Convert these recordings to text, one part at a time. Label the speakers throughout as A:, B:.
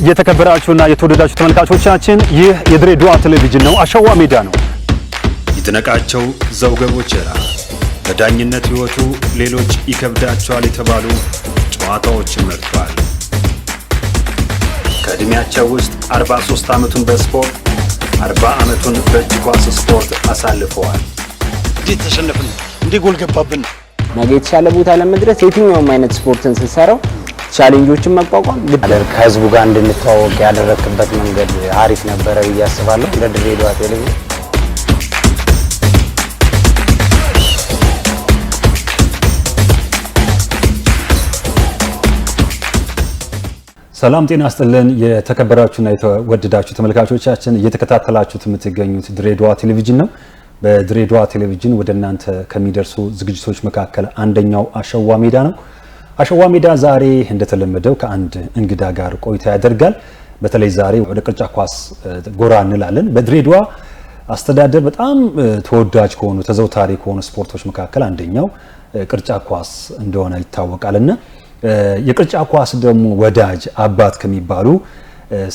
A: የተከበራችሁና የተወደዳችሁ ተመልካቾቻችን ይህ የድሬዳዋ ቴሌቪዥን ነው። አሸዋ ሜዳ ነው።
B: ይድነቃቸው ዘውገ ቦቸራ በዳኝነት ህይወቱ ሌሎች ይከብዳቸዋል የተባሉ ጨዋታዎችን መርጧል። ከእድሜያቸው ውስጥ 43 ዓመቱን በስፖርት 40 ዓመቱን በእጅ ኳስ ስፖርት አሳልፈዋል።
C: እንዴት ተሸነፍን? እንዴት ጎል ገባብን?
D: ነገ የተሻለ ቦታ ለመድረስ የትኛውም አይነት ስፖርትን ስትሰራው ቻሌንጆችን መቋቋም ከህዝቡ ጋር እንድንተዋወቅ ያደረክበት መንገድ አሪፍ ነበረ ብዬ አስባለሁ። ለድሬዳዋ ቴሌቪዥን
A: ሰላም ጤና ይስጥልን። የተከበራችሁና የተወደዳችሁ ተመልካቾቻችን እየተከታተላችሁት የምትገኙት ድሬዳዋ ቴሌቪዥን ነው። በድሬዳዋ ቴሌቪዥን ወደ እናንተ ከሚደርሱ ዝግጅቶች መካከል አንደኛው አሸዋ ሜዳ ነው። አሸዋ ሜዳ ዛሬ እንደተለመደው ከአንድ እንግዳ ጋር ቆይታ ያደርጋል። በተለይ ዛሬ ወደ ቅርጫት ኳስ ጎራ እንላለን። በድሬዳዋ አስተዳደር በጣም ተወዳጅ ከሆኑ ተዘውታሪ ከሆኑ ስፖርቶች መካከል አንደኛው ቅርጫት ኳስ እንደሆነ ይታወቃልና የቅርጫት ኳስ ደግሞ ወዳጅ አባት ከሚባሉ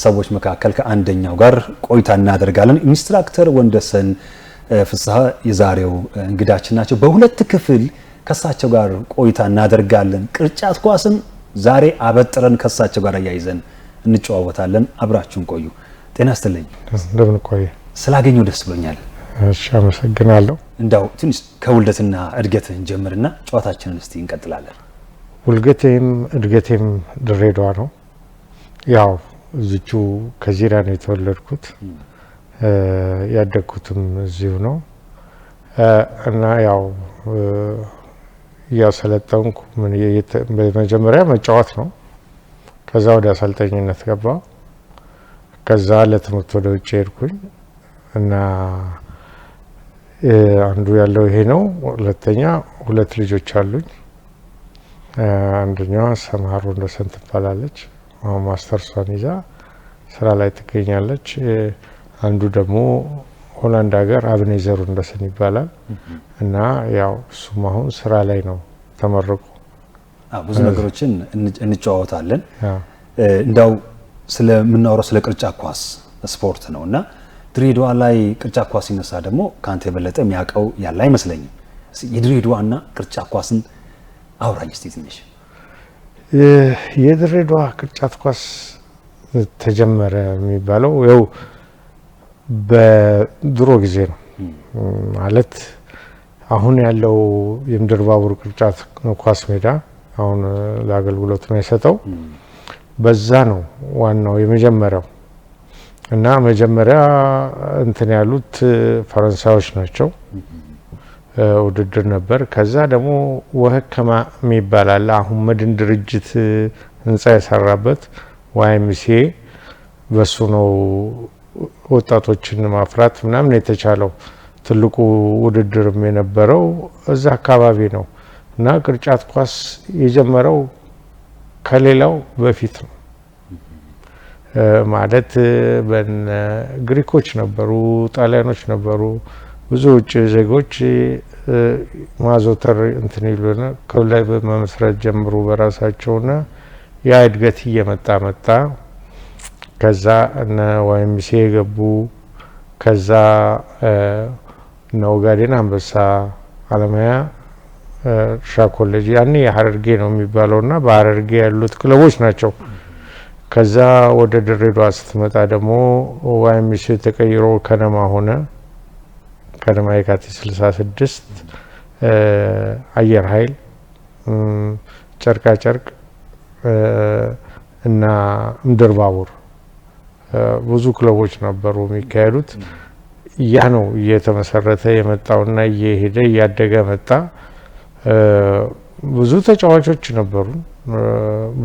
A: ሰዎች መካከል ከአንደኛው ጋር ቆይታ እናደርጋለን። ኢንስትራክተር ወንደሰን ፍስሐ የዛሬው እንግዳችን ናቸው። በሁለት ክፍል ከሳቸው ጋር ቆይታ እናደርጋለን። ቅርጫት ኳስን ዛሬ አበጥረን ከሳቸው ጋር አያይዘን እንጨዋወታለን። አብራችሁን ቆዩ። ጤና ይስጥልኝ።
E: እንደምን ቆየ?
A: ስላገኘው ደስ ብሎኛል።
E: እሺ፣ አመሰግናለሁ።
A: እንዳው ትንሽ ከውልደትና እድገትህን ጀምርና ጨዋታችንን እስቲ እንቀጥላለን።
E: ውልደቴም እድገቴም ድሬዳዋ ነው። ያው እዚቹ ከዚራ ነው የተወለድኩት። ያደግኩትም እዚሁ ነው እና ያው ያሰለጠንኩ በመጀመሪያ መጫወት ነው። ከዛ ወደ አሰልጣኝነት ገባ። ከዛ ለትምህርት ወደ ውጭ ሄድኩኝ እና አንዱ ያለው ይሄ ነው። ሁለተኛ ሁለት ልጆች አሉኝ። አንደኛዋ ሰማሩ ወንደሰን ትባላለች። አሁን ማስተርሷን ይዛ ስራ ላይ ትገኛለች። አንዱ ደግሞ ሆላንድ ሀገር አብኔዘር ወንደሰን ይባላል እና ያው እሱም አሁን ስራ ላይ ነው ተመርቆ።
A: ብዙ ነገሮችን እንጨዋወታለን። እንዳው ስለምናወራው ስለ ቅርጫት ኳስ ስፖርት ነውና ድሬዳዋ ላይ ቅርጫት ኳስ ሲነሳ ደግሞ ካንተ የበለጠ የሚያውቀው ያለ አይመስለኝም። የድሬዳዋና ቅርጫት ኳስን አውራኝ እስቲ ትንሽ።
E: የድሬዳዋ ቅርጫት ኳስ ተጀመረ የሚባለው ያው በድሮ ጊዜ ነው ማለት አሁን ያለው የምድር ባቡር ቅርጫት ኳስ ሜዳ አሁን ለአገልግሎት ነው የሰጠው። በዛ ነው ዋናው የመጀመሪያው እና መጀመሪያ እንትን ያሉት ፈረንሳዮች ናቸው። ውድድር ነበር። ከዛ ደግሞ ወህከማ የሚባል አለ። አሁን መድን ድርጅት ህንጻ የሰራበት YMCA በሱ ነው ወጣቶችን ማፍራት ምናምን የተቻለው። ትልቁ ውድድርም የነበረው እዛ አካባቢ ነው እና ቅርጫት ኳስ የጀመረው ከሌላው በፊት ነው ማለት ግሪኮች ነበሩ፣ ጣሊያኖች ነበሩ፣ ብዙ ውጭ ዜጎች ማዞተር እንትን ይሉና ከላይ በመመስረት ጀምሩ በራሳቸውና ያ እድገት እየመጣ መጣ። ከዛ እነ YMCA ገቡ። ከዛ ነው ጋዴን አንበሳ አለማያ ሻኮሌጅ ያኔ ሀረርጌ ነው የሚባለውና በሀረርጌ ያሉት ክለቦች ናቸው። ከዛ ወደ ድሬዳዋ ስትመጣ ደግሞ YMCA ተቀይሮ ከነማ ሆነ። ከነማ የካቲት 66 አየር ኃይል ጨርቃ ጨርቅ እና ምድር ባቡር ብዙ ክለቦች ነበሩ የሚካሄዱት። ያ ነው እየተመሰረተ የመጣውና እየሄደ እያደገ መጣ። ብዙ ተጫዋቾች ነበሩ።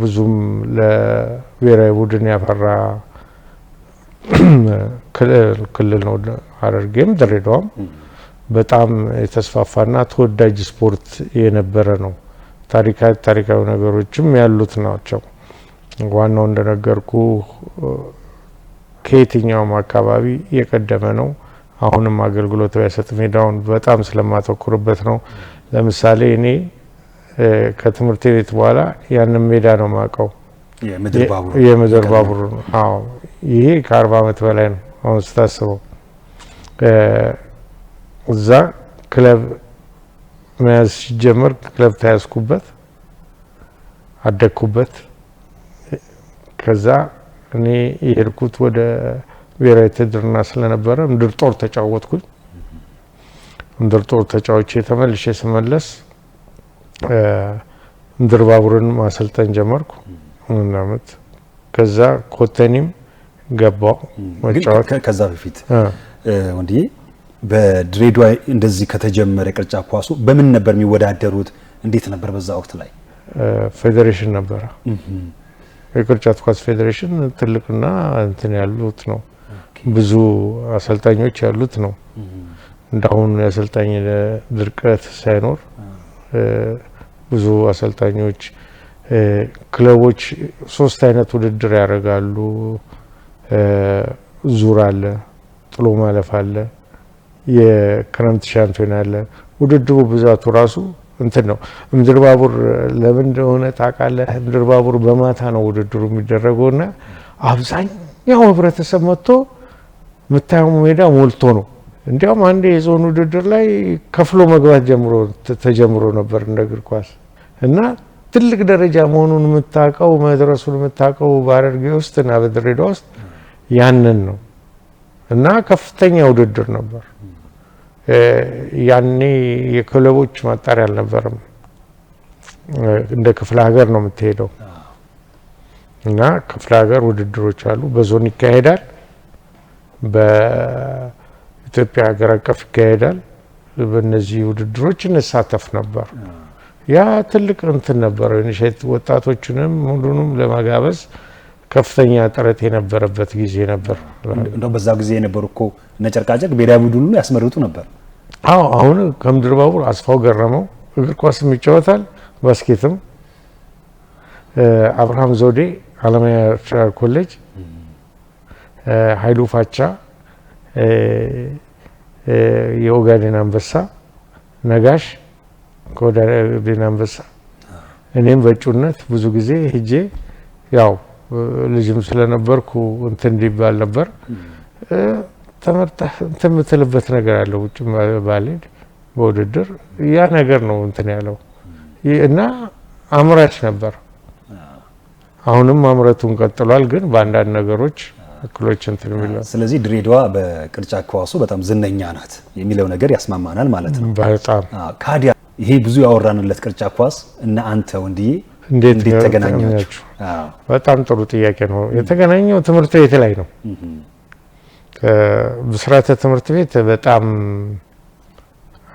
E: ብዙም ለብሔራዊ ቡድን ያፈራ ክልል ነው ሐረርጌም ድሬዳዋም። በጣም የተስፋፋና ተወዳጅ ስፖርት የነበረ ነው። ታሪካዊ ነገሮችም ያሉት ናቸው። ዋናው እንደነገርኩ ከየትኛውም አካባቢ የቀደመ ነው። አሁንም አገልግሎት ያሰጥ ሜዳውን በጣም ስለማተኩርበት ነው። ለምሳሌ እኔ ከትምህርት ቤት በኋላ ያንን ሜዳ ነው ማቀው የምድር ባቡር ነው። አዎ ይሄ ከ40 ዓመት በላይ ነው። አሁን ስታስበው እዛ ክለብ መያዝ ሲጀመር ክለብ ተያዝኩበት፣ አደግኩበት። ከዛ እኔ የሄድኩት ወደ ብሔራዊ ውትድርና ስለነበረ ምድር ጦር ተጫወትኩኝ። ምድር ጦር ተጫውቼ ተመልሼ ስመለስ ምድር ባቡርን ማሰልጠን ጀመርኩ። ምን አመት ከዛ ኮተኒም ገባው መጫወት።
A: ከዛ በፊት ወንድዬ በድሬዳዋ እንደዚህ ከተጀመረ ቅርጫት ኳሱ በምን ነበር የሚወዳደሩት? እንዴት ነበር በዛ ወቅት ላይ?
E: ፌዴሬሽን ነበረ። የቅርጫት ኳስ ፌዴሬሽን ትልቅና እንትን ያሉት ነው። ብዙ አሰልጣኞች ያሉት ነው። እንዳሁን የአሰልጣኝ ድርቀት ሳይኖር ብዙ አሰልጣኞች፣ ክለቦች 3 አይነት ውድድር ያደርጋሉ። ዙር አለ፣ ጥሎ ማለፍ አለ፣ የክረምት ሻምፒዮን አለ። ውድድሩ ብዛቱ ራሱ እንትን ነው። ምድር ባቡር ለምን እንደሆነ ታውቃለህ? ምድር ባቡር በማታ ነው ውድድሩ የሚደረገውና አብዛኛው ህብረተሰብ መጥቶ የምታየው ሜዳ ሞልቶ ነው። እንዲያውም አንድ የዞን ውድድር ላይ ከፍሎ መግባት ተጀምሮ ነበር እንደ እግር ኳስ እና ትልቅ ደረጃ መሆኑን የምታውቀው መድረሱን የምታውቀው በሐረርጌ ውስጥ እና በድሬዳዋ ውስጥ ያንን ነው እና ከፍተኛ ውድድር ነበር። ያኔ የክለቦች ማጣሪያ አልነበረም። እንደ ክፍለ ሀገር ነው የምትሄደው እና ክፍለ ሀገር ውድድሮች አሉ። በዞን ይካሄዳል፣ በኢትዮጵያ ሀገር አቀፍ ይካሄዳል። በእነዚህ ውድድሮች እንሳተፍ ነበር። ያ ትልቅ እንትን ነበር። ወጣቶችንም ሁሉንም ለማጋበዝ ከፍተኛ ጥረት የነበረበት ጊዜ ነበር።
A: እንደው በዛ ጊዜ የነበሩ እኮ እነ ጨርቃጨርቅ ብሔራዊ ቡድኑን ያስመርጡ ነበር።
E: አዎ አሁን ከምድር ባቡር አስፋው ገረመው እግር ኳስም ይጫወታል፣ ባስኬትም። አብርሃም ዘውዴ አለማያ ኮሌጅ፣ ኃይሉ ፋቻ የኦጋዴን አንበሳ፣ ነጋሽ ከኦጋዴን አንበሳ፣ እኔም በእጩነት ብዙ ጊዜ ሄጄ ያው ልጅም ስለነበርኩ እንትን እንዲባል ነበር ተመርጠህ እንትን የምትልበት ነገር አለው። ውጭ ባልሄድ በውድድር ያ ነገር ነው እንትን ያለው እና አምራች ነበር። አሁንም ማምረቱን ቀጥሏል፣ ግን በአንዳንድ ነገሮች እክሎች እንትን የሚለው።
A: ስለዚህ ድሬዳዋ በቅርጫት ኳሱ በጣም ዝነኛ ናት የሚለው ነገር ያስማማናል ማለት ነው።
E: በጣም
A: ካዲያ ይሄ ብዙ ያወራንለት ቅርጫት ኳስ እና አንተ ወንድዬ እንዴት ተገናኛችሁ?
E: በጣም ጥሩ ጥያቄ ነው። የተገናኘው ትምህርት ቤት ላይ ነው። ብስራተ ትምህርት ቤት በጣም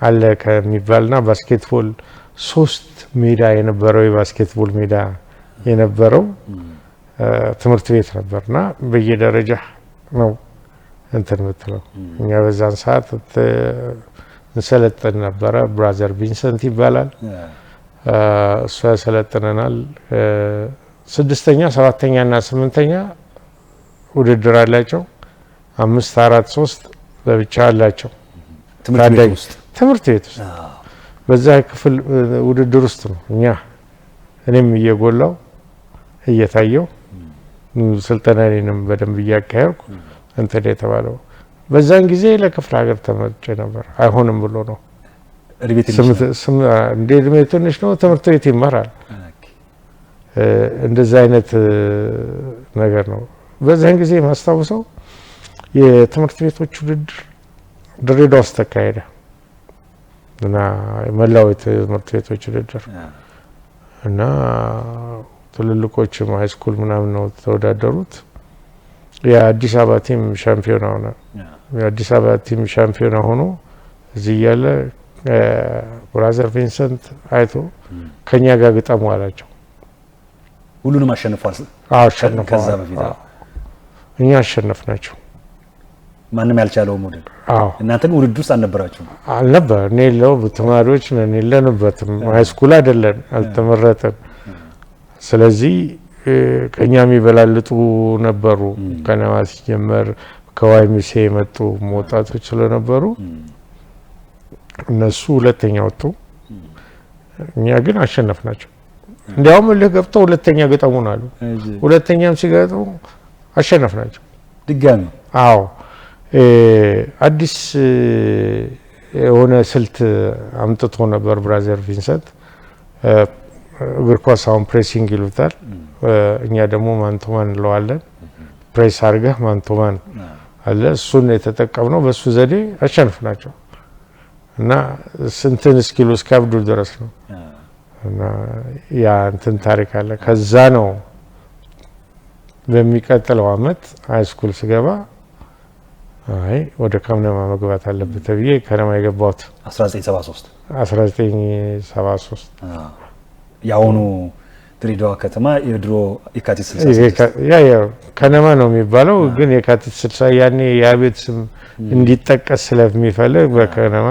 E: አለ ከሚባልና ባስኬትቦል 3 ሜዳ የነበረው የባስኬትቦል ሜዳ የነበረው ትምህርት ቤት ነበርና በየደረጃ ነው እንትን የምትለው። እኛ በዛን ሰዓት እንሰለጥን ነበረ። ብራዘር ቪንሰንት ይባላል፣ እሱ ያሰለጥነናል። 6ኛ 7ኛ እና 8ኛ ውድድር አላቸው። 5 4 3 ለብቻ አላቸው። ትምህርት ቤት ውስጥ በዛ ክፍል ውድድር ውስጥ ነው እኔም እየጎላው እየታየው ስልጠናዬንም በደንብ እያካሄድኩ እንትን የተባለው። በዛን ጊዜ ለክፍለ ሀገር ተመርጬ ነበር። አይሆንም ብሎ ነው። እንደ እድሜ ትንሽ ነው፣ ትምህርት ቤት ይማራል። እንደዛ አይነት ነገር ነው። በዛን ጊዜ የማስታውሰው የትምህርት ቤቶች ውድድር ድሬዳዋ ውስጥ ተካሄደ እና መላው የትምህርት ቤቶች ውድድር እና ትልልቆችም ሃይስኩል ምናምን ነው ተወዳደሩት። የአዲስ አበባ ቲም ሻምፒዮና ሆነ። የአዲስ አበባ ቲም ሻምፒዮና ሆኖ እዚህ ያለ ብራዘር ቪንሰንት አይቶ ከኛ ጋር ግጠሙ አላቸው።
A: ሁሉንም አሸንፏል።
E: አሸንፏል።
A: ከዛ በፊት
E: እኛ አሸነፍናቸው።
A: ማንም ያልቻለው ሞዴል። እናንተ ግን ውድድር ውስጥ አልነበራችሁም?
E: አልነበር። እኔ ለው ተማሪዎች ነን፣ የለንበትም። ሃይስኩል አይደለን፣ አልተመረጠም። ስለዚህ ከኛ የሚበላልጡ ነበሩ። ከነማ ሲጀመር ከዋይሚሴ የመጡ ወጣቶች ስለነበሩ እነሱ ሁለተኛ ወጡ። እኛ ግን አሸነፍናቸው። እንዲያውም ለገብተው ሁለተኛ ገጠሙን አሉ። ሁለተኛም ሲገጥሙ አሸነፍናቸው
A: ድጋሚ።
E: አዎ አዲስ የሆነ ስልት አምጥቶ ነበር ብራዘር ቪንሰንት። እግር ኳስ አሁን ፕሬሲንግ ይሉታል፣ እኛ ደግሞ ማንቶማን እንለዋለን። ፕሬስ አድርገህ ማንቶማን አለ። እሱን የተጠቀምነው በሱ ዘዴ አሸነፍናቸው እና ስንትን እስኪሉ እስካብዱ ድረስ ነው። እና ያ እንትን ታሪክ አለ። ከዛ ነው በሚቀጥለው አመት ሃይ ስኩል ስገባ አይ ወደ ከነማ መግባት አለበት ተብዬ ከነማ የገባሁት
A: 1973 ያውኑ ድሬዳዋ ከተማ የድሮ የካቲት 66
E: ያ ከነማ ነው የሚባለው፣ ግን የካቲት 60 ያኔ የአቤት ስም እንዲጠቀስ ስለሚፈልግ በከነማ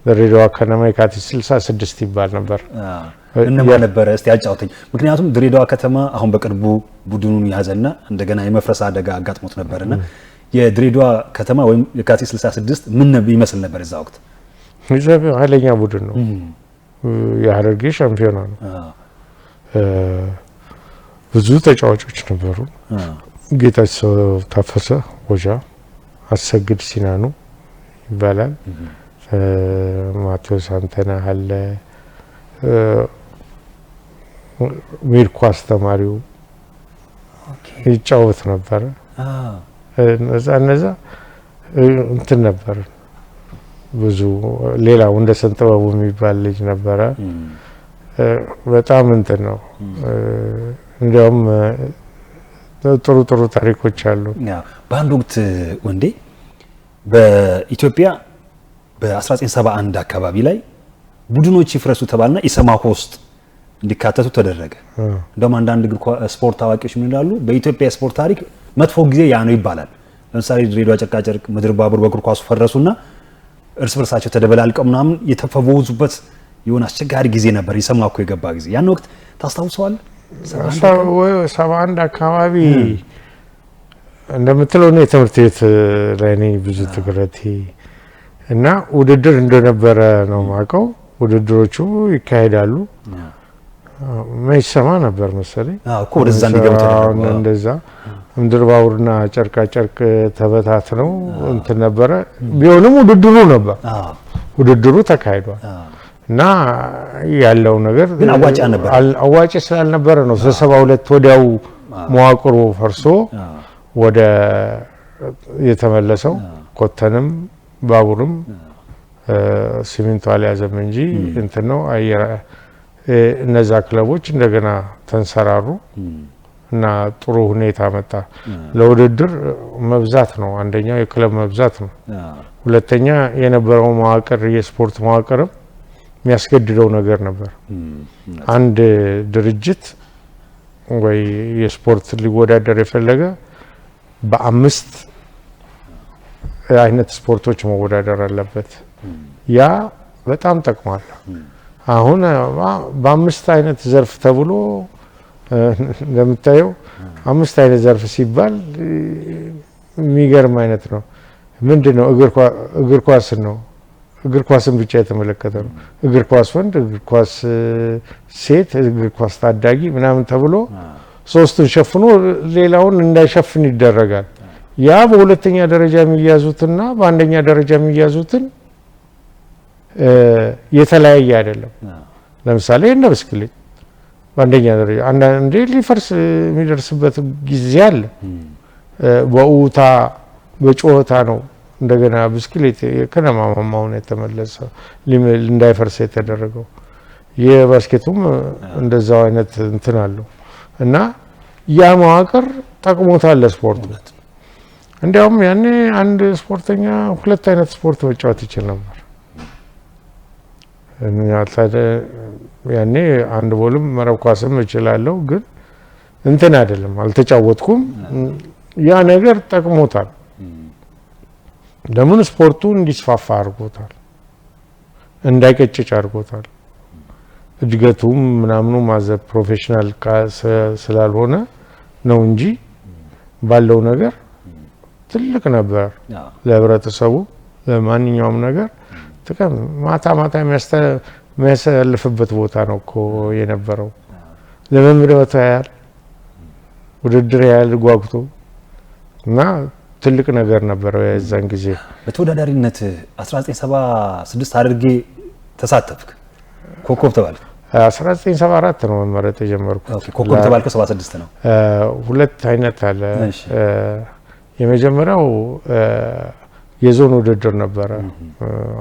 E: ድሬዳዋ ከነማ የካቲት 66 ይባል ነበር።
A: እነማን ነበረ እስቲ ያጫውተኝ። ምክንያቱም ድሬዳዋ ከተማ አሁን በቅርቡ ቡድኑን ያዘና እንደገና የመፍረስ አደጋ አጋጥሞት ነበርና የድሬዳዋ ከተማ ወይም የካቲት 66 ምን ይመስል ነበር እዛ ወቅት?
E: ኃይለኛ ቡድን ነው። የሀረርጌ ሻምፒዮና ነው። ብዙ ተጫዋቾች ነበሩ። ጌታቸው ታፈሰ ወጃ፣ አሰግድ ሲናኑ ይባላል፣ ማቴዎስ አንተነህ አለ፣ ሚርኳስ ተማሪው ይጫወት ነበረ። እነዛ እንትን ነበር። ብዙ ሌላው እንደ ሰንጥበቡ የሚባል ልጅ ነበረ። በጣም እንትን ነው። እንዲያውም ጥሩ ጥሩ ታሪኮች አሉ።
A: በአንድ ወቅት ወንዴ በኢትዮጵያ በ1971 አካባቢ ላይ ቡድኖች ይፍረሱ ተባልና ኢሰማኮ ውስጥ እንዲካተቱ ተደረገ። እንደውም አንዳንድ ስፖርት አዋቂዎች ምን ይላሉ? በኢትዮጵያ ስፖርት ታሪክ መጥፎ ጊዜ ያ ነው ይባላል። ለምሳሌ ድሬዳዋ ጨርቃጨርቅ፣ ምድር ባቡር በእግር ኳሱ ፈረሱና እርስ በርሳቸው ተደበላልቀው ምናምን የተፈወዙበት የሆነ አስቸጋሪ ጊዜ ነበር። ኢሰማኮ የገባ ጊዜ ያን ወቅት ታስታውሰዋል?
E: 71 አካባቢ እንደምትለው ነው። የትምህርት ቤት ላይ ነኝ ብዙ ትግረቴ እና ውድድር እንደነበረ ነው ማቀው። ውድድሮቹ ይካሄዳሉ። ማይሰማ ነበር መሰለኝ
A: እኮ ወደዛ እንዲገቡ ተደረገ።
E: እንደዛ ምድር ባቡርና ጨርቃ ጨርቅ ተበታት ነው እንትን ነበረ። ቢሆንም ውድድሩ ነበር። ውድድሩ ተካሂዷል እና ያለው ነገር
A: ግን አዋጭ ነበር።
E: አዋጭ ስላልነበረ ነው 72 ወዲያው መዋቅሩ ፈርሶ ወደ የተመለሰው። ኮተንም ባቡርም ሲሚንቶ አልያዘም እንጂ እንትን ነው። እነዛ ክለቦች እንደገና ተንሰራሩ እና ጥሩ ሁኔታ መጣ። ለውድድር መብዛት ነው አንደኛው፣ የክለብ መብዛት ነው። ሁለተኛ የነበረው መዋቅር የስፖርት መዋቅርም የሚያስገድደው ነገር ነበር። አንድ ድርጅት ወይ የስፖርት ሊወዳደር የፈለገ በ5 አይነት ስፖርቶች መወዳደር አለበት። ያ በጣም ጠቅሟል። አሁን በ5 አይነት ዘርፍ ተብሎ እንደምታየው 5 አይነት ዘርፍ ሲባል የሚገርም አይነት ነው። ምንድነው? እግር ኳስ ነው። እግር ኳስን ብቻ የተመለከተ ነው። እግር ኳስ ወንድ፣ እግር ኳስ ሴት፣ እግር ኳስ ታዳጊ ምናምን ተብሎ 3ቱን ሸፍኖ ሌላውን እንዳይሸፍን ይደረጋል። ያ በሁለተኛ ደረጃ የሚያዙትና በአንደኛ ደረጃ የሚያዙትን የተለያየ አይደለም። ለምሳሌ እነ ብስክሌት በአንደኛ ደረጃ አንዳንዴ ሊፈርስ የሚደርስበት ጊዜ አለ። በኡታ በጮታ ነው እንደገና ብስክሌት የከነማ ማማውን የተመለሰ እንዳይፈርስ የተደረገው። የባስኬቱም እንደዛው አይነት እንትን አለው እና ያ መዋቅር ጠቅሞታል ለስፖርቱ። እንዲያውም ያኔ አንድ ስፖርተኛ 2 አይነት ስፖርት መጫወት ይችል ነበር። ያኔ አንድ ቦልም መረብ ኳስም እችላለሁ፣ ግን እንትን አይደለም አልተጫወትኩም። ያ ነገር ጠቅሞታል። ለምን ስፖርቱ እንዲስፋፋ አድርጎታል፣ እንዳይቀጭጭ አድርጎታል። እድገቱም ምናምኑ ማዘ ፕሮፌሽናል ስላልሆነ ነው እንጂ ባለው ነገር ትልቅ ነበር ለህብረተሰቡ ለማንኛውም ነገር ጥቅም። ማታ የሚያሳልፍበት ቦታ ነው እኮ የነበረው ለመምረጥ ያህል ውድድር ያህል ጓጉቶ እና ትልቅ ነገር ነበር የዛን ጊዜ።
A: በተወዳዳሪነት 1976 አድርጌ ተሳተፍክ፣ ኮከብ ተባልክ።
E: 1974 ነው መመረጥ የጀመርኩት።
A: ኦኬ ኮከብ ተባልከው 76 ነው።
E: ሁለት አይነት አለ። የመጀመሪያው የዞን ውድድር ነበረ።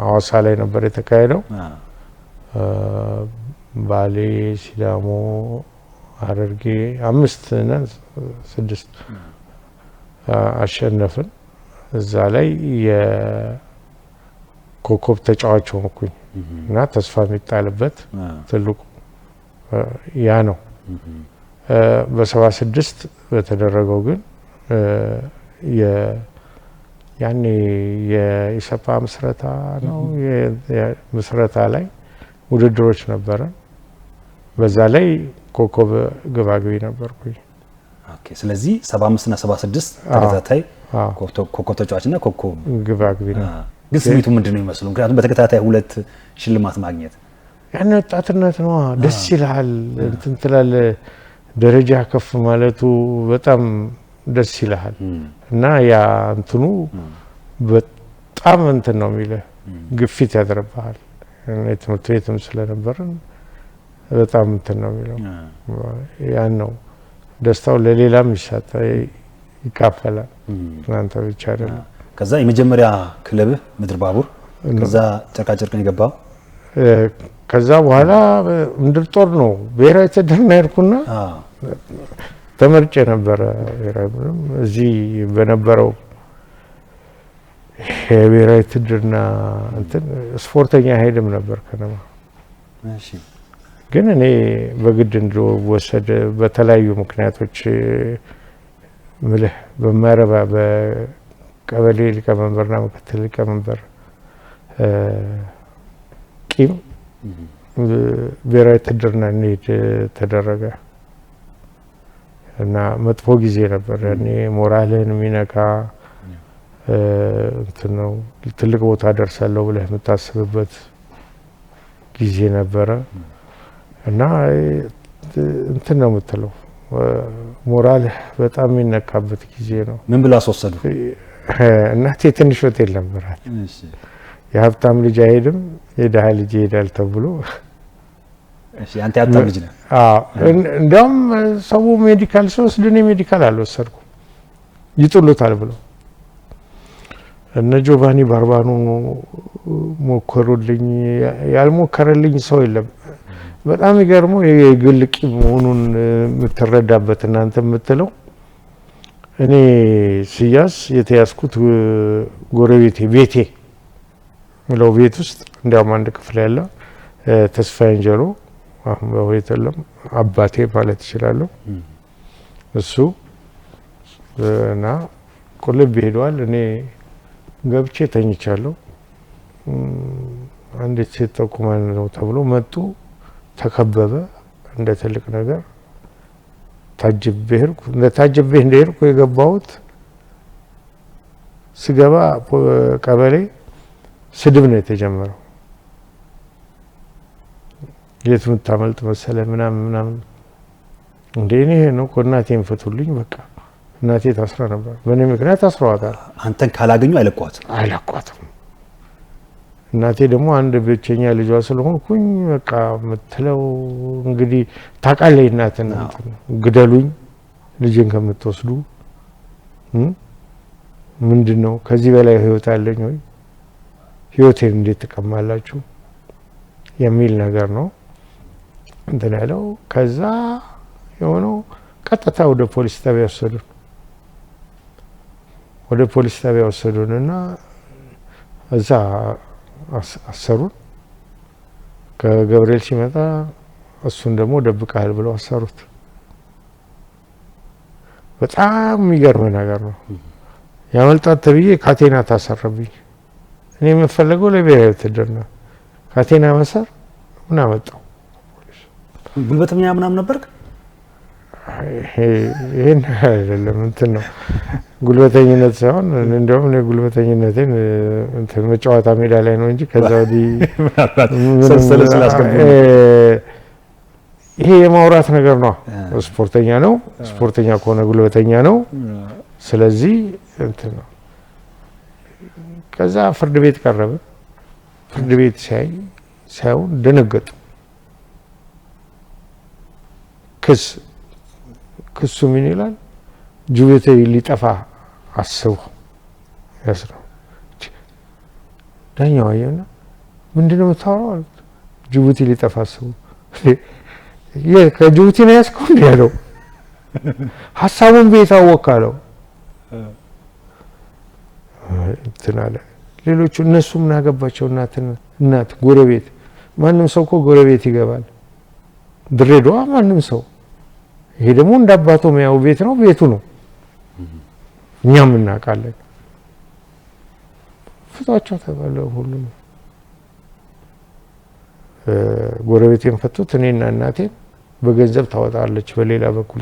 E: ሐዋሳ ላይ ነበር የተካሄደው። ባሌ፣ ሲዳሞ፣ ሐረርጌ 5 እና 6 አሸነፍን። እዛ ላይ የኮከብ ተጫዋች ሆንኩኝ እና ተስፋ የሚጣልበት ትልቁ ያ ነው። በ76 በተደረገው ግን ያኔ የኢሰፓ ምስረታ ነው ምስረታ ላይ ውድድሮች ነበረ። በዛ ላይ ኮከብ ግባግቢ ነበርኩኝ።
A: ኦኬ ስለዚህ 75 እና 76 ተከታታይ ኮከብ ተጫዋችና ኮከብ
E: ግባግቢ ነው።
A: ግን ስሜቱ ምንድነው የሚመስለው? ምክንያቱም በተከታታይ 2 ሽልማት ማግኘት
E: ያን ወጣትነት ነው። ደስ ይላል። እንትን ትላለህ። ደረጃ ከፍ ማለቱ በጣም ደስ ይላል እና ያ እንትኑ በጣም እንትን ነው የሚለው ግፊት ያደርባል። እኔ ትምህርት ቤትም ስለነበርን በጣም እንትን ነው የሚለው ያን ነው ደስታው። ለሌላም ይካፈላል እናንተ ብቻ አይደለም።
A: ከዛ የመጀመሪያ ክለብህ ምድር ባቡር፣ ከዛ ጨርቃጨርቅ ነው የገባው።
E: ከዛ በኋላ ምድር ጦር ነው ብሔራዊ ውትድርና ሄድኩና ተመርጬ ነበረ። እዚህ በነበረው የብሔራዊ ውትድርና እንትን ስፖርተኛ ሄድም ነበር ከነማ።
A: እሺ
E: ግን እኔ በግድ እንድወሰድ በተለያዩ ምክንያቶች ምልህ በማረባ በቀበሌ ሊቀመንበርና ምክትል ሊቀመንበር ቂም ብሔራዊ ውትድርና እንሂድ ተደረገ እና መጥፎ ጊዜ ነበር። ያኔ ሞራልህን የሚነካ እንትን ነው። ትልቅ ቦታ ደርሳለሁ ብለህ የምታስብበት ጊዜ ነበረ እና እንትን ነው የምትለው ሞራልህ በጣም የሚነካበት ጊዜ ነው።
A: ምን ብሎ አስወሰዱ?
E: እናቴ ትንሽ ሆቴል ነበራት። የሀብታም ልጅ አይሄድም የድሃ ልጅ ይሄዳል ተብሎ።
A: እሺ አንተ የሀብታም ልጅ ነህ?
E: አዎ። እንዲያውም ሰው ሜዲካል ሲወስድ እኔ ሜዲካል አልወሰድኩም ይጥሉታል ብሎ እነ ጆቫኒ ባርባኖ ሞከሩልኝ። ያልሞከረልኝ ሰው የለም። በጣም ይገርመው የግል ቂም መሆኑን የምትረዳበት እናንተ የምትለው እኔ ሲያዝ የተያዝኩት ጎረቤቴ ቤቴ ምለው ቤት ውስጥ እንዲያውም አንድ ክፍል ያለ ተስፋዬ እንጀሮ አሁን በህይወት የለም፣ አባቴ ማለት እችላለሁ። እሱ እና ቁልቢ ሄዷል። እኔ ገብቼ ተኝቻለሁ። አንዲት ሴት ጠቁማን ነው ተብሎ መጡ። ተከበበ። እንደ ትልቅ ነገር ታጅቤ ሄድኩ። እንደ ታጅቤ እንደሄድኩ የገባሁት ስገባ ቀበሌ ስድብ ነው የተጀመረው። የት የምታመልጥ መሰለ ምናምን እንዴ እኔ ነው እናቴን ፍቱልኝ በቃ። እናቴ ታስራ ነበር። በእኔ ምክንያት አስረዋታል።
A: አንተን ካላገኙ አይለቋትም። እናቴ ደግሞ አንድ ብቸኛ ልጇ ስለሆንኩኝ በቃ የምትለው እንግዲህ ታውቃለህ እናትን ግደሉኝ ልጄን ከምትወስዱ ምንድነው ከዚህ በላይ ህይወት አለኝ ወይ ህይወቴን እንዴት ትቀማላችሁ የሚል ነገር ነው እንትን ያለው። ከዛ የሆነው ቀጥታ ወደ ፖሊስ ጣቢያ ወሰዱንና እዛ አሰሩን። ከገብርኤል ሲመጣ እሱን ደግሞ ደብቀሃል ብለው አሰሩት። በጣም የሚገርም ነገር ነው። ያመልጣት ተብዬ ካቴና ታሰረብኝ። እኔ የምፈልገው ለብሔራዊ ውትድርና ካቴና መሰር ምን አመጣው? ጉልበተኛ ምናምን ነበርክ?
E: ይሄን አይደለም እንትን ነው ጉልበተኝነት ሳይሆን እንደውም እኔ ጉልበተኝነቴን እንትን መጫወታ ሜዳ ላይ ነው እንጂ ከዛ ወዲህ ይሄ የማውራት ነገር ነው። ስፖርተኛ ነው። ስፖርተኛ ከሆነ ጉልበተኛ ነው። ስለዚህ እንትን ነው። ከዛ ፍርድ ቤት ቀረበ። ፍርድ ቤት ሳይሆን ደነገጡ። ክሱ ምን ይላል? ጅቡቲ ሊጠፋ አስቡ ያስረው። ዳኛው አየና ምንድነው የምታወራው? ጅቡቲ ሊጠፋ አስቡ። ከጅቡቲ ነው ያስከው እንዴ ያለው? ሐሳቡን ቤት አወቃለው እንትን አለ። ሌሎቹ እነሱ ምን አገባቸው? እናት ጎረቤት፣ ማንም ሰው እኮ ጎረቤት ይገባል። ድሬዳዋ ማንም ሰው፣ ይሄ ደግሞ እንዳባቱ የሚያው ቤት ነው፣ ቤቱ ነው። እኛም እናውቃለን። ፍቷቸው ተባለ። ሁሉም ጎረቤቴን ፈቱት። እኔና እናቴን በገንዘብ ታወጣለች በሌላ በኩል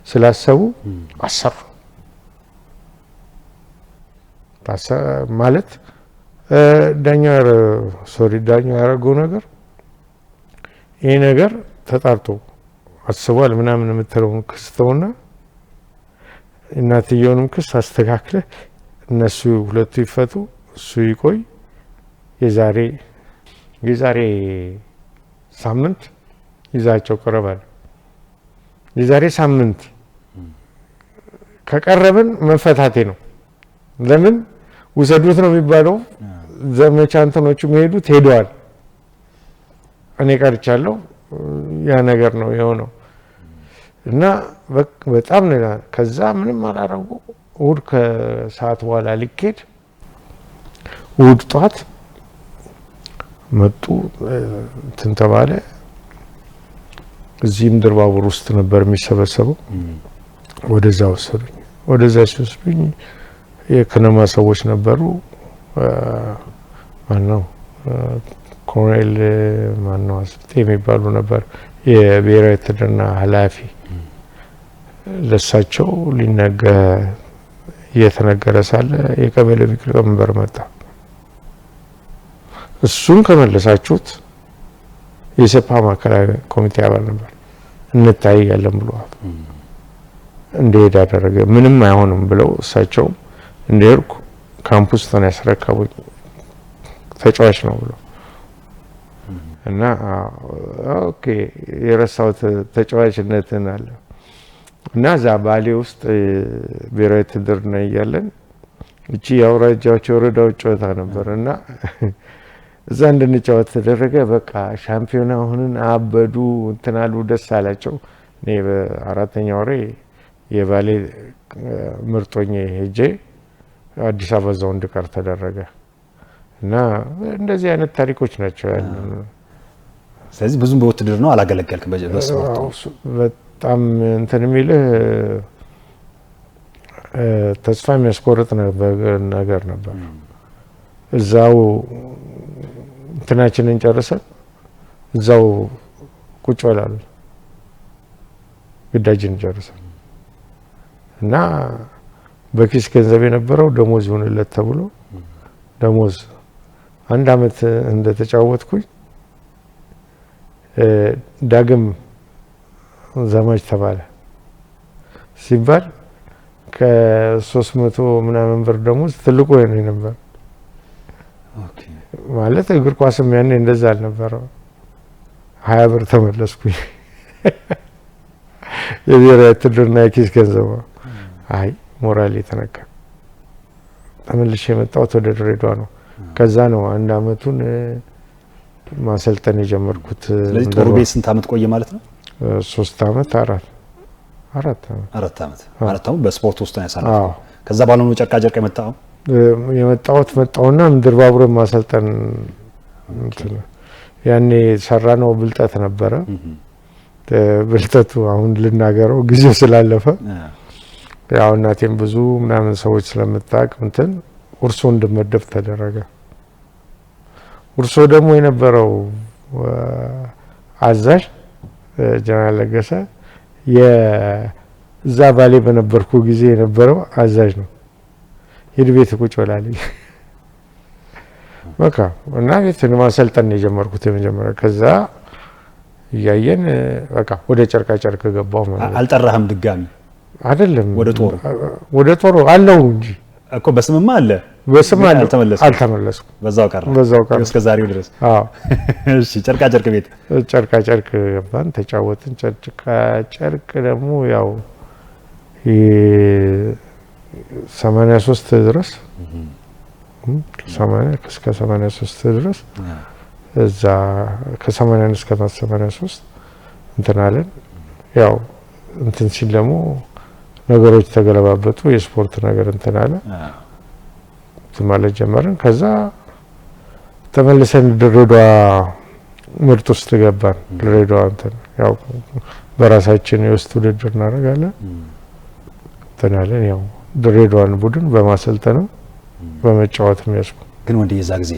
E: ስላሰቡ አሰሩ። ማለት ዳኛው ያደረገው ነገር ይሄ ነገር ተጣርቶ አስቧል ምናምን የምትለውን ክስ ተውና እናትየውንም ክስ አስተካክለ እነሱ ሁለቱ ይፈቱ፣ እሱ ይቆይ። የዛሬ ሳምንት ይዛቸው ቀረባል። የዛሬ ሳምንት ከቀረብን መፈታቴ ነው። ለምን ውሰዱት ነው የሚባለው። ዘመቻ እንትኖቹ የሚሄዱት ሄደዋል፣ እኔ ቀርቻለሁ። ያ ነገር ነው የሆነው እና በጣም ነው። ከዛ ምንም አላረጉ። እሑድ ከሰዓት በኋላ ሊኬድ እሑድ ጧት መጡ። እንትን ተባለ። እዚህ ምድር ባቡር ውስጥ ነበር የሚሰበሰበው። ወደዛ ወሰዱኝ። ወደዛ ሲወስዱኝ የከነማ ሰዎች ነበሩ። ማነው ኮሎኔል ማነው አስፍቴ የሚባሉ ነበር የብሔራዊ ውትድርና ኃላፊ። ለሳቸው እየተነገረ ሳለ የቀበሌ ምክር መንበር መጣ። እሱን ከመለሳችሁት የሰፓ ማዕከላዊ ኮሚቴ አባል ነበር እንታያለን ብለዋል። እንደሄድ አደረገ። ምንም አይሆንም ብለው እሳቸው እንደርኩ ካምፑስ ተና ያስረከቡኝ ተጫዋች ነው ብሎ እና ኦኬ የረሳሁት ተጫዋችነትን አለ እና እዛ ባሌ ውስጥ ብሔራዊ ውትድርና እያለን እቺ የአውራጃዎች የወረዳዎች ጨዋታ ነበር እና እዛ እንድንጫወት ተደረገ። በቃ ሻምፒዮና ሆነን አበዱ እንትናሉ ደስ አላቸው። እኔ በአራተኛ ወሬ የባሌ ምርጦኝ ሄጄ አዲስ አበባ እዛው እንድቀር ተደረገ እና እንደዚህ አይነት ታሪኮች ናቸው ያሉ።
A: ስለዚህ ብዙም በውትድርናው አላገለገልክም በስፖርቱ?
E: በጣም እንትን የሚልህ ተስፋ የሚያስቆርጥ ነገር ነበር። እዛው እንትናችንን ጨርሰን እዛው ቁጭ ብለን ግዳጅን ጨርሰን እና በኪስ ገንዘብ የነበረው ደሞዝ ይሆንለት ተብሎ ደሞዝ አንድ አመት እንደተጫወትኩኝ ዳግም ዘማች ተባለ ሲባል ከ300 ምናምን ብር ደሞዝ ትልቁ የኔ ነበር። ኦኬ ማለት እግር ኳስም ያኔ እንደዛ አልነበረው። 20 ብር ተመለስኩኝ። የብሔራዊ ውትድርና የኪስ ገንዘብ አይ ሞራል የተነካ ተመልሼ የመጣሁት ወደ ድሬዳዋ ነው። ከዛ ነው አንድ አመቱን ማሰልጠን የጀመርኩት።
A: ስለዚህ ጦር ቤት ስንት አመት ቆየ ማለት ነው?
E: 3 አመት 4
A: አመት ማለት ነው በስፖርት ውስጥ ነው ያሳለፈው። ከዛ በኋላ ነው ጨርቃ ጨርቅ መጣውና ምድር ባቡር ማሰልጠን ያኔ ሰራነው ብልጠት ነበረ። ብልጠቱ አሁን ልናገረው ጊዜ ስላለፈ ያው እናቴም ብዙ ምናምን ሰዎች ስለምታውቅ እንትን ውርሶ እንድመደብ ተደረገ። ውርሶ ደግሞ የነበረው አዛዥ ጀነራል ለገሰ የዛ ባሌ በነበርኩ ጊዜ የነበረው አዛዥ ነው። ሂድ ቤት ቁጭ ብላለኝ በቃ እና ቤት ማሰልጠን የጀመርኩት የመጀመሪያ። ከዛ
E: እያየን በቃ ወደ ጨርቃ ጨርቅ ገባው ማለት
A: አልጠራህም ድጋሚ
E: አይደለም
A: ወደ
E: ጦሩ አለው እንጂ
A: እኮ በስምማ አለ
E: በስም
A: አልተመለስኩም በዛው ቀረ እስከ ዛሬው ድረስ
E: አዎ
A: እሺ ጨርቃ ጨርቅ ቤት
E: ጨርቃ ጨርቅ ገባን ተጫወትን ጨርቃ ጨርቅ ደግሞ ያው 83 ድረስ 80 እስከ 83 ድረስ እዛ ከ80 እስከ 83 እንትን አለን ያው እንትን ሲል ደግሞ ነገሮች ተገለባበጡ የስፖርት ነገር እንትን አለ ማለት ጀመርን ከዛ ተመልሰን ድሬዳዋ ምርጥ ውስጥ ገባን ድሬዳዋ እንትን ያው በራሳችን የውስጥ ውድድር እናደርጋለን ተናለን ያው ድሬዳዋን ቡድን በማሰልጠን በመጫወትም ያስኩ
A: ግን ወንድ የዛ ጊዜ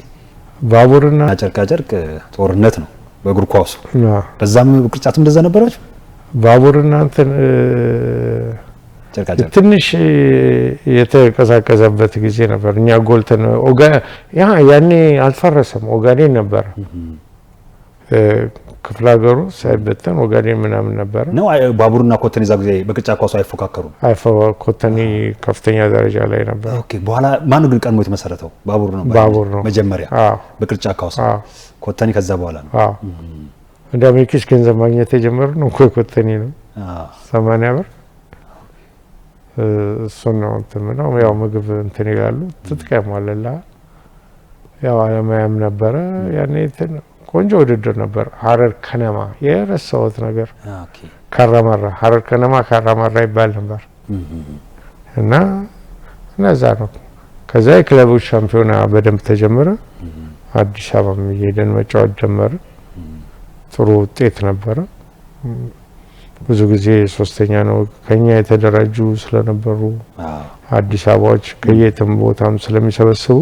E: ባቡርና
A: ጨርቃ ጨርቅ ጦርነት ነው በእግር ኳሱ በዛም ቅርጫትም እንደዛ ነበራችሁ
E: ባቡርና እንትን ትንሽ የተቀዛቀዘበት ጊዜ ነበር እኛ ጎልተን ያኔ አልፈረሰም ኦጋዴን ነበር ክፍለ ሀገሩ ሳይበተን ኦጋዴን ምናምን ነበር
A: ነው ባቡርና ኮተኒ ዛ ጊዜ በቅርጫ ኳሱ አይፎካከሩም
E: ኮተኒ ከፍተኛ ደረጃ ላይ ነበር
A: ኦኬ በኋላ ማን ግን ቀድሞ የተመሰረተው ባቡር ነው መጀመሪያ በቅርጫ ኳሱ ኮተኒ ከዛ በኋላ ነው
E: እንደውም የኪስ ገንዘብ ማግኘት የጀመረው ነው ኮተኒ ነው 80 ብር እሱ ነው እንትን ነው ያው ምግብ እንትን ይላሉ ትጥቀማለላ ያው አለማያም ነበረ ያኔ ቆንጆ ውድድር ነበር ሀረር ከነማ የረሳሁት ነገር
A: ኦኬ
E: ካራማራ ሀረር ከነማ ካራማራ ይባል ነበር እና እነዛ ነው ከዛ የክለቦች ሻምፒዮና በደንብ ተጀመረ አዲስ አበባ ሄደን መጫወት ጀመረ ጥሩ ውጤት ነበረ ብዙ ጊዜ ሶስተኛ ነው ከኛ የተደራጁ ስለነበሩ አዲስ አበባዎች ከየትም ቦታም ስለሚሰበስቡ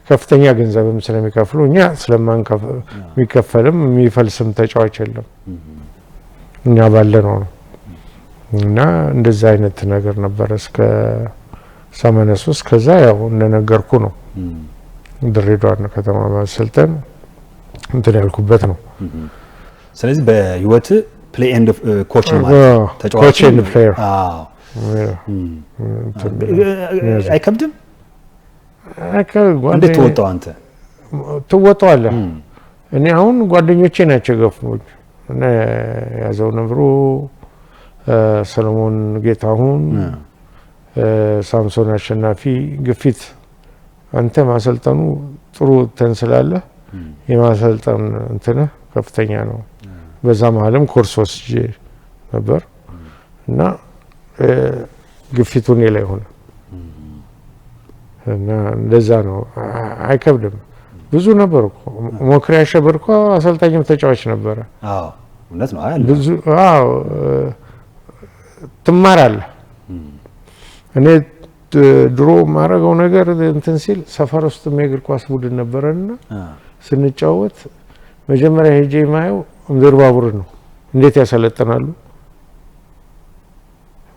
E: ከፍተኛ ገንዘብም ስለሚከፍሉ እኛ ስለማንከፈልም የሚፈልስም ተጫዋች የለም እኛ ባለነው ነው እና እንደዛ አይነት ነገር ነበር እስከ 83 ከዛ ያው እንደነገርኩ ነው ድሬዳዋ ከተማ ማሰልጠን እንትን ያልኩበት ነው
A: ስለዚህ በህይወት ፕሌይ ኤንድ ኮች ነው ማለት ተጫዋች
E: ኮች ኤንድ ፕሌየር
A: አይከብድም እንዴት ተወጣው አንተ
E: ትወጣዋለህ እኔ አሁን ጓደኞቼ ናቸው ገፉኝ እና ያዘው ነብሩ ሰለሞን ጌታሁን ሳምሶን አሸናፊ ግፊት አንተ ማሰልጠኑ ጥሩ ተንስላለ የማሰልጠን እንትን ከፍተኛ ነው በዛ መሀልም ኮርስ ወስጄ ነበር እና ግፊቱን ላይ ሆነ እና እንደዛ ነው አይከብድም ብዙ ነበር እኮ ሞክሪ ያሸበርኩ አሰልጣኝም ተጫዋች ነበር
A: አዎ እውነት ነው አይደል
E: ብዙ አዎ ትማራለህ እኔ ድሮ ማረጋው ነገር እንትን ሲል ሰፈር ውስጥ የእግር ኳስ ቡድን ነበርና ስንጫወት መጀመሪያ ሄጄ ማየው ምድር ባቡር ነው እንዴት ያሰለጥናሉ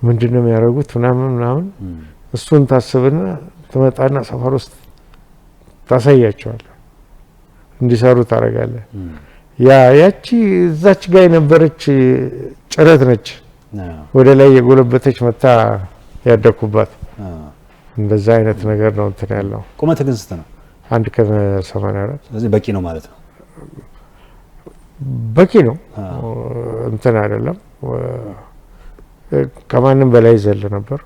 E: ምንድነው የሚያደርጉት ምናምን እሱን ታስብና ተመጣና ሰፈር ውስጥ ታሳያቸዋለህ እንዲሰሩ ታረጋለህ ያቺ እዛች ጋር የነበረች ጭረት ነች ወደ ላይ የጎለበተች መታ ያደኩባት እንደዛ አይነት ነገር ነው እንትን ያለው
A: ቁመት ግን ስንት ነው
E: 1.84
A: ስለዚህ በቂ ነው ማለት ነው
E: በቂ ነው እንትን አይደለም ከማንም በላይ ዘል ነበር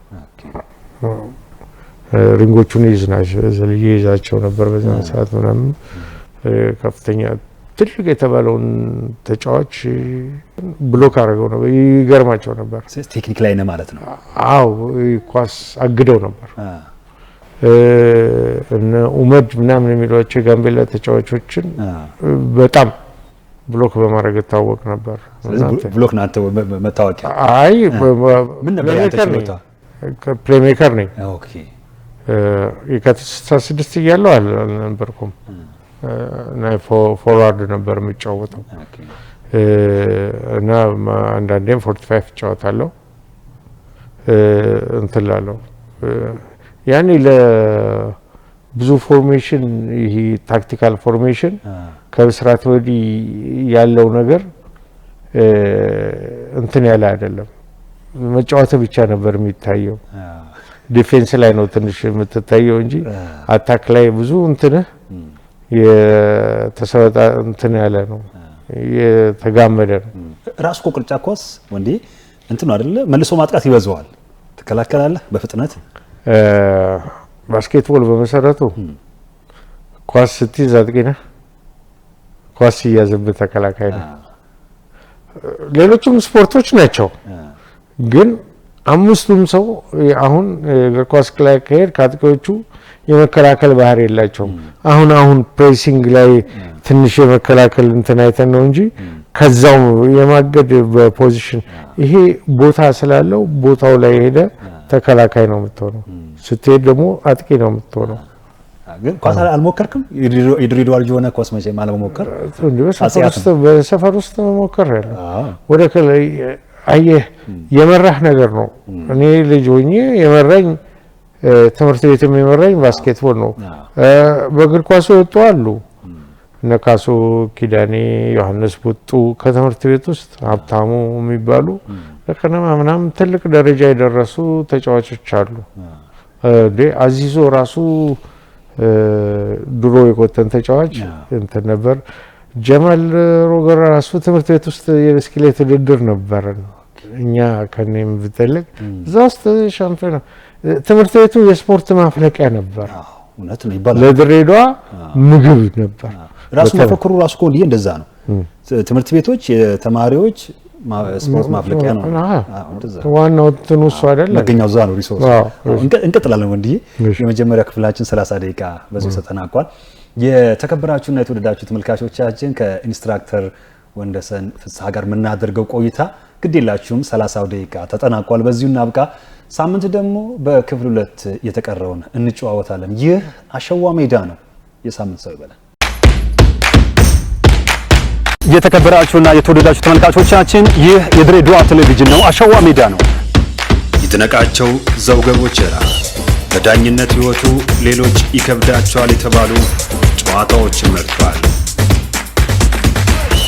E: ሪንጎቹን ይዛቸው ነበር በዛ ሰዓት ምናምን ከፍተኛ ትልቅ የተባለውን ተጫዋች ብሎክ አድርገው ነበር ይገርማቸው ነበር
A: ቴክኒክ ላይ ነው ማለት ነው
E: አው ኳስ አግደው ነበር እነ ኡመድ ምናምን የሚሏቸው ጋምቤላ ተጫዋቾችን በጣም ብሎክ በማድረግ ታወቅ ነበር
A: ብሎክ ነው አንተ መታወቂያ
E: አይ
A: ምን ነበር ያተችሎታ
E: ፕሌሜከር ነኝ
A: ኦኬ
E: የከ16 እያለሁ አልነበርኩም እና ፎርዋርድ ነበር የምጫወተው እና አንዳንዴም 45 እጫወታለሁ እንትን ላለው ያኔ ለብዙ ፎርሜሽን ይሄ ታክቲካል ፎርሜሽን ከብስራት ወዲህ ያለው ነገር እንትን ያለ አይደለም። መጫወት ብቻ ነበር የሚታየው። ዲፌንስ ላይ ነው ትንሽ የምትታየው እንጂ አታክ ላይ ብዙ እንትን የተሰወጣ እንትን ያለ ነው፣ የተጋመደ ነው።
A: ራሱ እኮ ቅርጫት ኳስ ወንዴ እንትን አይደለ መልሶ ማጥቃት ይበዛዋል። ትከላከላለህ በፍጥነት።
E: ባስኬትቦል በመሰረቱ ኳስ ስትይዝ አጥቂ ነህ፣ ኳስ ሲያዝብህ ተከላካይ ነህ። ሌሎችም ስፖርቶች ናቸው ግን አምስቱም ሰው አሁን እግር ኳስ ላይ ከሄድ ከአጥቂዎቹ የመከላከል ባህሪ የላቸውም። አሁን ፕሬሲንግ ላይ ትንሽ የመከላከል እንትን አይተን ነው እንጂ ከዛው የማገድ በፖዚሽን ይሄ ቦታ ስላለው ቦታው ላይ ሄደ ተከላካይ ነው የምትሆነው፣ ስትሄድ ደግሞ አጥቂ ነው የምትሆነው።
A: ግን ኳስ አልሞከርክም? የድሬዳዋ ልጅ ሆነ ኳስ መቼም አለመሞከር
E: በሰፈር ውስጥ መሞከር ያለ ወደ ከላይ አየህ የመራህ ነገር ነው። እኔ ልጅ ሆኜ የመራኝ ትምህርት ቤት የመራኝ ባስኬትቦል ነው። በእግር ኳሱ ወጡ አሉ እነ ካሱ ኪዳኔ፣ ዮሐንስ ቡጡ ከትምህርት ቤት ውስጥ ሀብታሙ የሚባሉ ለከነማ ምናምን ትልቅ ደረጃ የደረሱ ተጫዋቾች አሉ። አዚዞ ራሱ ድሮ የቆጠን ተጫዋች እንትን ነበር። ጀማል ሮገር ራሱ ትምህርት ቤት ውስጥ የብስክሌት ውድድር ነበር። እኛ ከኔም ብትልቅ እዛ ውስጥ ሻምፒዮን ትምህርት ቤቱ የስፖርት ማፍለቂያ ነበር።
A: እውነት ነው ይባላል።
E: ለድሬዳዋ ምግብ ነበር።
A: ራሱ መፈክሩ ራሱ እኮ እንደዛ ነው። ትምህርት ቤቶች የተማሪዎች ስፖርት ማፍለቂያ ነው።
E: ዋናው እንትኑ እሱ አይደለም፣
A: መገኛው እዛ ነው። ሪሶርስ እንቀጥላለን ወንድዬ። የመጀመሪያ ክፍላችን 30 ደቂቃ በዚህ ተጠናቋል። የተከበራችሁና የተወደዳችሁ ተመልካቾቻችን ከኢንስትራክተር ወንደሰን ፍስሐ ጋር የምናደርገው ቆይታ ግዴላችሁም 30 ደቂቃ ተጠናቋል። በዚሁ እናብቃ። ሳምንት ደግሞ በክፍል 2 የተቀረውን እንጨዋወታለን። ይህ አሸዋ ሜዳ ነው። የሳምንት ሰው ይበላል። የተከበራችሁና የተወደዳችሁ ተመልካቾቻችን ይህ የድሬዳዋ ቴሌቪዥን ነው። አሸዋ ሜዳ ነው።
B: ይድነቃቸው ዘውገ ቦቸራ በዳኝነት ህይወቱ ሌሎች ይከብዳቸዋል የተባሉ ጨዋታዎችን መርጧል።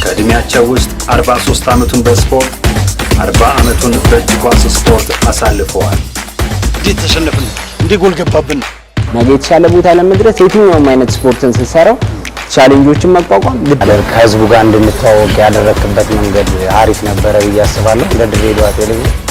B: ከእድሜያቸው ውስጥ 43 ዓመቱን በስፖርት 40 ዓመቱን በእጅ ኳስ ስፖርት አሳልፈዋል።
C: እንዴት ተሸነፍን? እንዴት ጎል ገባብን?
D: ነገ የተሻለ ቦታ ለመድረስ የትኛውም አይነት ስፖርትን ስትሰራው ቻሌንጆችን መቋቋም ከህዝቡ ጋር እንድንተዋወቅ ያደረክበት መንገድ አሪፍ ነበረ ብዬ አስባለሁ። ለድሬዳዋ ቴሌቪዥን